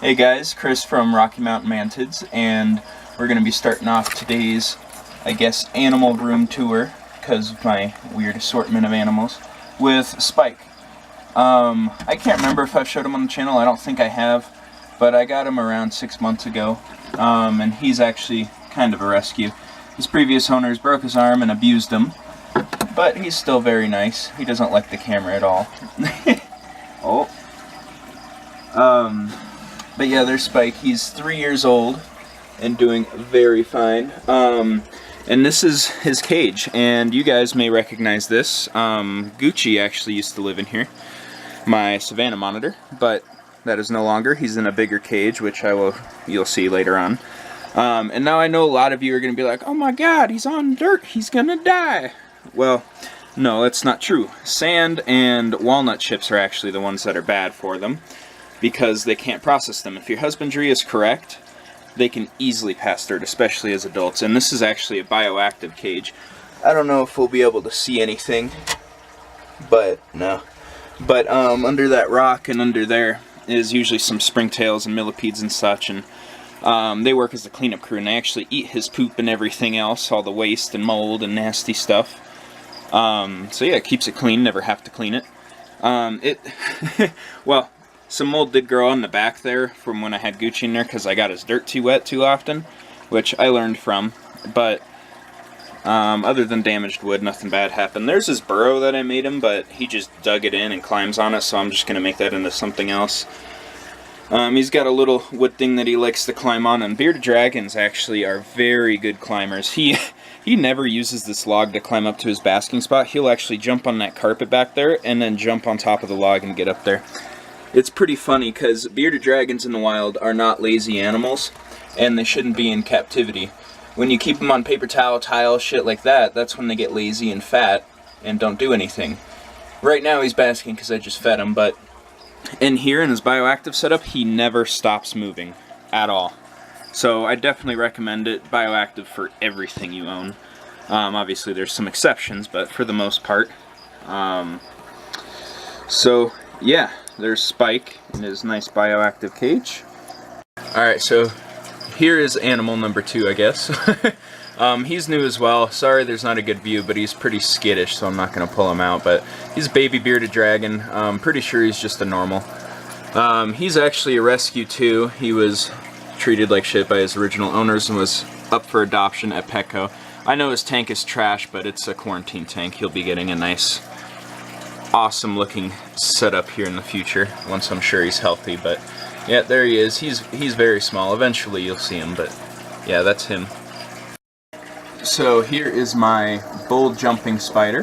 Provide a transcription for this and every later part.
Hey guys, Chris from Rocky Mountain Mantids, and we're going to be starting off today's, I guess, animal room tour, because of my weird assortment of animals, with Spike. I can't remember if I've showed him on the channel, I don't think I have, but I got him around 6 months ago, and he's actually kind of a rescue. His previous owners broke his arm and abused him, but he's still very nice. He doesn't like the camera at all. Oh. But yeah, there's Spike. He's 3 years old and doing very fine. And this is his cage, and you guys may recognize this. Gucci actually used to live in here, my Savannah monitor, but that is no longer. He's in a bigger cage, which you'll see later on. And now I know a lot of you are going to be like, oh my god, he's on dirt, he's gonna die. Well, no, that's not true. Sand and walnut chips are actually the ones that are bad for them, because they can't process them. If your husbandry is correct, they can easily pass dirt, especially as adults. And this is actually a bioactive cage. I don't know if we'll be able to see anything, but no. But under that rock and under there is usually some springtails and millipedes and such, and they work as the cleanup crew, and they actually eat his poop and everything else, all the waste and mold and nasty stuff. So yeah, it keeps it clean, never have to clean it. Well, some mold did grow on the back there from when I had Gucci in there because I got his dirt too wet too often, which I learned from. But other than damaged wood, nothing bad happened. There's his burrow that I made him, but he just dug it in and climbs on it, so I'm just going to make that into something else. He's got a little wood thing that he likes to climb on, and bearded dragons actually are very good climbers. He never uses this log to climb up to his basking spot. He'll actually jump on that carpet back there and then jump on top of the log and get up there. It's pretty funny because bearded dragons in the wild are not lazy animals, and they shouldn't be in captivity. When you keep them on paper towel, tile, shit like that, that's when they get lazy and fat and don't do anything. Right now he's basking because I just fed him, but in here in his bioactive setup, he never stops moving at all. So I definitely recommend it. Bioactive for everything you own. Obviously there's some exceptions, but for the most part. So yeah. There's Spike in his nice bioactive cage. Alright, so here is animal number 2, I guess. He's new as well. Sorry there's not a good view, but he's pretty skittish, so I'm not going to pull him out. But he's a baby bearded dragon. Pretty sure he's just a normal. He's actually a rescue too. He was treated like shit by his original owners and was up for adoption at Petco. I know his tank is trash, but it's a quarantine tank. He'll be getting a nice, awesome looking setup here in the future once I'm sure he's healthy. But yeah, there he is. He's very small. Eventually you'll see him, but yeah, that's him. So here is my bull jumping spider.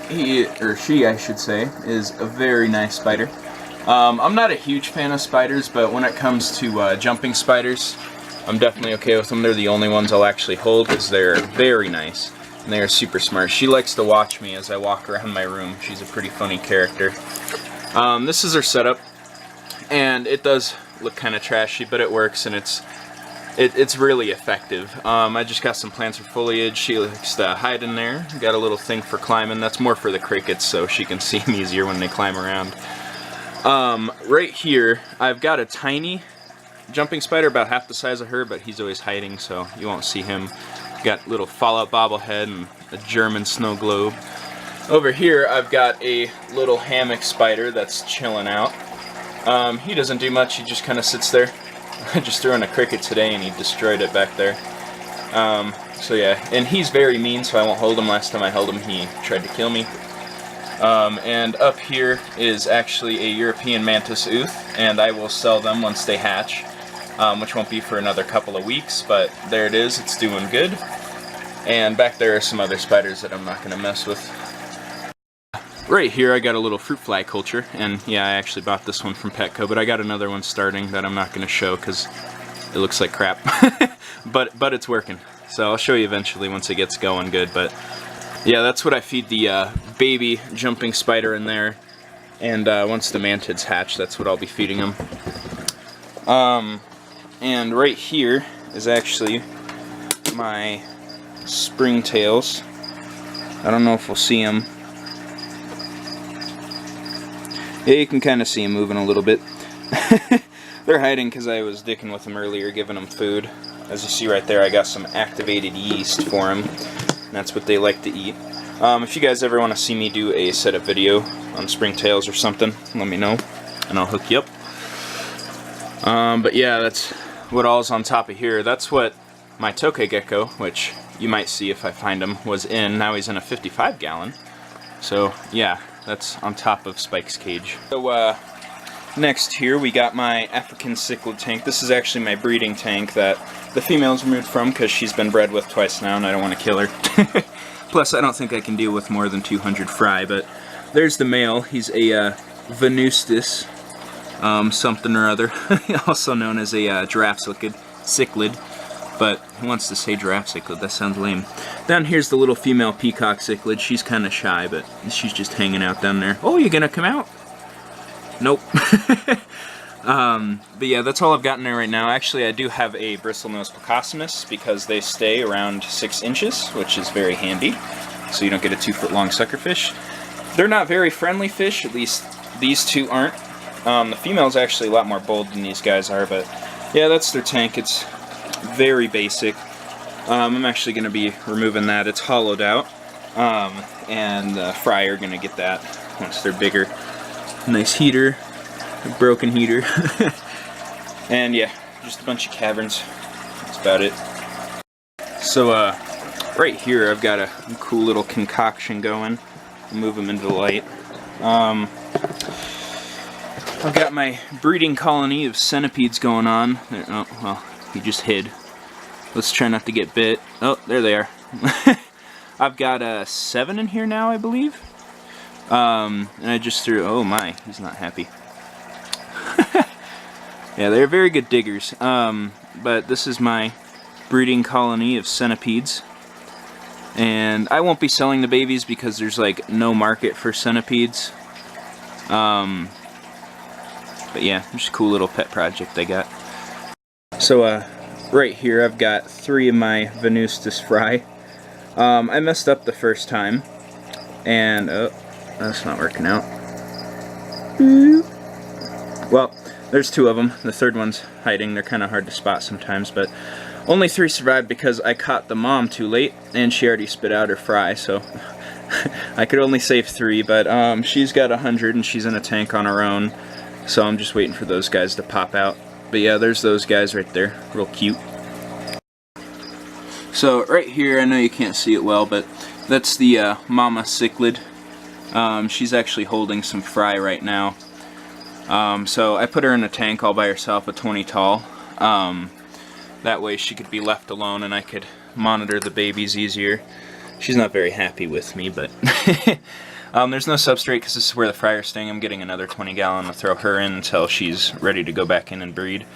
He, or she I should say, is a very nice spider. I'm not a huge fan of spiders, but when it comes to jumping spiders, I'm definitely okay with them. They're the only ones I'll actually hold because they're very nice. And they are super smart. She likes to watch me as I walk around my room. She's a pretty funny character. This is her setup, and it does look kind of trashy, but it works, and it's really effective. I just got some plants for foliage. She likes to hide in there. Got a little thing for climbing. That's more for the crickets, so she can see them easier when they climb around. Right here, I've got a tiny jumping spider, about half the size of her, but he's always hiding, so you won't see him. Got little Fallout bobblehead and a German snow globe. Over here I've got a little hammock spider that's chilling out. He doesn't do much, he just kind of sits there. I just threw in a cricket today and he destroyed it back there. So yeah, and he's very mean, so I won't hold him. Last time I held him he tried to kill me. And up here is actually a European mantis ooth, and I will sell them once they hatch. Which won't be for another couple of weeks, but there it is, it's doing good. And back there are some other spiders that I'm not going to mess with. Right here I got a little fruit fly culture, and yeah, I actually bought this one from Petco, but I got another one starting that I'm not going to show because it looks like crap. but it's working, so I'll show you eventually once it gets going good. But yeah, that's what I feed the baby jumping spider in there, and once the mantids hatch, that's what I'll be feeding them. And right here is actually my Springtails. I don't know if we'll see them. Yeah, you can kind of see them moving a little bit. They're hiding because I was dicking with them earlier, giving them food. As you see right there, I got some activated yeast for them. And that's what they like to eat. If you guys ever want to see me do a setup video on Springtails or something, let me know, and I'll hook you up. But yeah, that's what all's on top of here. That's what my tokay gecko, which you might see if I find him, was in. Now he's in a 55-gallon. So yeah, that's on top of Spike's cage. So next here we got my African cichlid tank. This is actually my breeding tank that the female's removed from because she's been bred with twice now and I don't want to kill her. Plus I don't think I can deal with more than 200 fry, but there's the male. He's a Venustus something or other, also known as a giraffe cichlid, but who wants to say giraffe cichlid? That sounds lame. Down here's the little female peacock cichlid. She's kind of shy, but she's just hanging out down there. Oh, you gonna come out? Nope. But yeah, that's all I've got in there right now. Actually, I do have a bristlenose Plecostomus because they stay around 6 inches, which is very handy, so you don't get a 2-foot-long suckerfish. They're not very friendly fish, at least these two aren't. The female's actually a lot more bold than these guys are, but yeah, that's their tank. It's very basic. I'm actually going to be removing that. It's hollowed out, and the fry are going to get that once they're bigger. Nice heater, a broken heater, and yeah, just a bunch of caverns. That's about it. So right here I've got a cool little concoction going. I'll move them into the light. I've got my breeding colony of centipedes going on. Oh, well, he just hid. Let's try not to get bit. Oh, there they are. I've got 7 in here now, I believe. And I just threw... Oh my, he's not happy. Yeah, they're very good diggers. But this is my breeding colony of centipedes. And I won't be selling the babies because there's like no market for centipedes. But yeah, just a cool little pet project I got. So right here I've got 3 of my Venustus fry. I messed up the first time, and oh, that's not working out. Well, there's 2 of them. The third one's hiding. They're kind of hard to spot sometimes, but only 3 survived because I caught the mom too late, and she already spit out her fry, so I could only save 3, but she's got 100 and she's in a tank on her own. So I'm just waiting for those guys to pop out. But yeah, there's those guys right there. Real cute. So right here, I know you can't see it well, but that's the mama cichlid. She's actually holding some fry right now. So I put her in a tank all by herself, a 20 tall. That way she could be left alone and I could monitor the babies easier. She's not very happy with me, but... there's no substrate because this is where the fry are staying. I'm getting another 20-gallon to throw her in until she's ready to go back in and breed.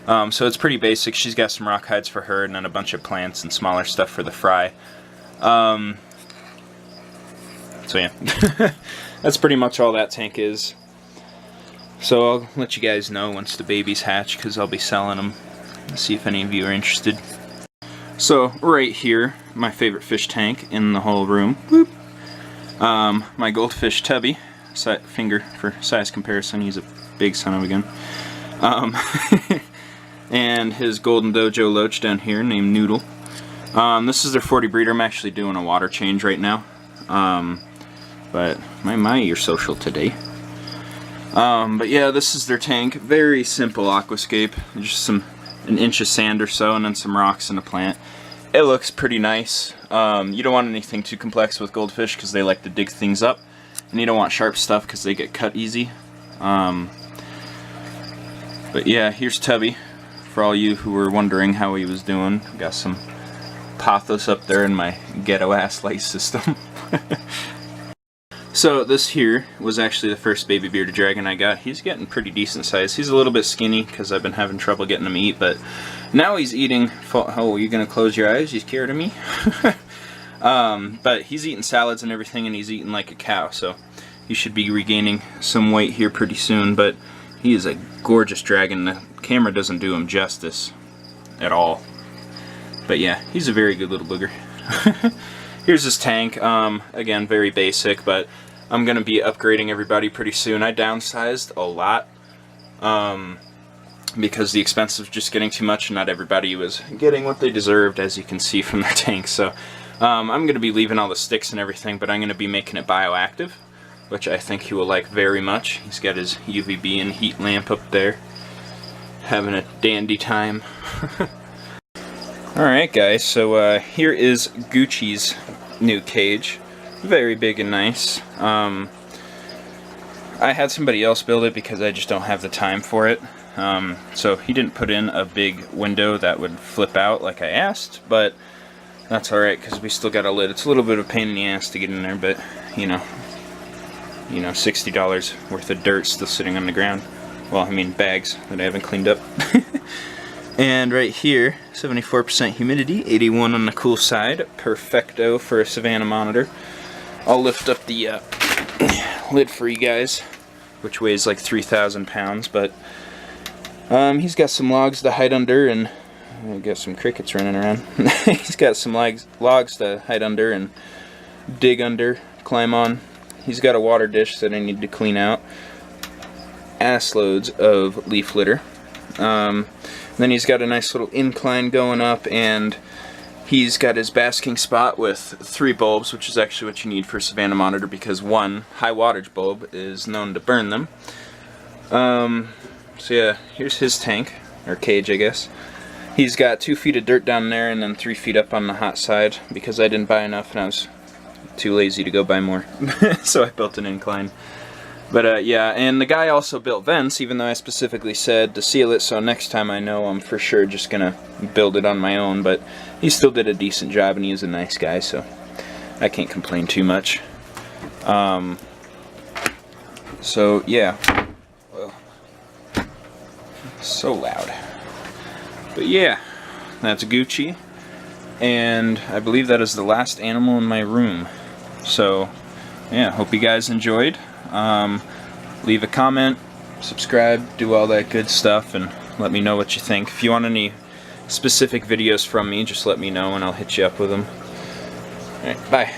So it's pretty basic. She's got some rock hides for her and then a bunch of plants and smaller stuff for the fry. So yeah, that's pretty much all that tank is. So I'll let you guys know once the babies hatch because I'll be selling them. Let's see if any of you are interested. So right here, my favorite fish tank in the whole room. Boop. My Goldfish Tubby, finger for size comparison, he's a big son of a gun. And his Golden Dojo Loach down here named Noodle. This is their 40 breeder. I'm actually doing a water change right now. But my, you're social today. But yeah, this is their tank. Very simple aquascape. Just an inch of sand or so and then some rocks and a plant. It looks pretty nice. You don't want anything too complex with goldfish because they like to dig things up. And you don't want sharp stuff because they get cut easy. But yeah, here's Tubby. For all you who were wondering how he was doing. Got some pothos up there in my ghetto-ass light system. So this here was actually the first baby bearded dragon I got. He's getting pretty decent size. He's a little bit skinny because I've been having trouble getting him to eat, but now he's eating. Oh, you gonna close your eyes? You scared of me? But he's eating salads and everything, and he's eating like a cow, so he should be regaining some weight here pretty soon. But he is a gorgeous dragon. The camera doesn't do him justice at all. But yeah, he's a very good little booger. Here's his tank. Again, very basic, but I'm going to be upgrading everybody pretty soon. I downsized a lot because the expense was just getting too much and not everybody was getting what they deserved, as you can see from their tanks. So I'm going to be leaving all the sticks and everything, but I'm going to be making it bioactive, which I think he will like very much. He's got his UVB and heat lamp up there, having a dandy time. Alright guys, so here is Gucci's new cage. Very big and nice. I had somebody else build it because I just don't have the time for it. So he didn't put in a big window that would flip out like I asked, but that's alright because we still got a lid. It's a little bit of a pain in the ass to get in there, but you know, $60 worth of dirt still sitting on the ground. Well, I mean bags that I haven't cleaned up. And right here, 74% humidity, 81 on the cool side. Perfecto for a Savannah monitor. I'll lift up the lid for you guys, which weighs like 3,000 pounds, but he's got some logs to hide under, and I got some crickets running around. He's got some logs to hide under and dig under, climb on. He's got a water dish that I need to clean out. Ass loads of leaf litter. Then he's got a nice little incline going up, and he's got his basking spot with 3 bulbs, which is actually what you need for a Savannah monitor because one high wattage bulb is known to burn them. So yeah, here's his tank, or cage I guess. He's got 2 feet of dirt down there and then 3 feet up on the hot side because I didn't buy enough and I was too lazy to go buy more. So I built an incline. But yeah, and the guy also built vents, even though I specifically said to seal it, so next time I know I'm for sure just gonna build it on my own, but he still did a decent job and he is a nice guy, so I can't complain too much. So yeah, well, so loud. But yeah, that's Gucci, and I believe that is the last animal in my room. So yeah, hope you guys enjoyed. Leave a comment, subscribe, do all that good stuff, and let me know what you think. If you want any specific videos from me, just let me know and I'll hit you up with them. Alright, bye.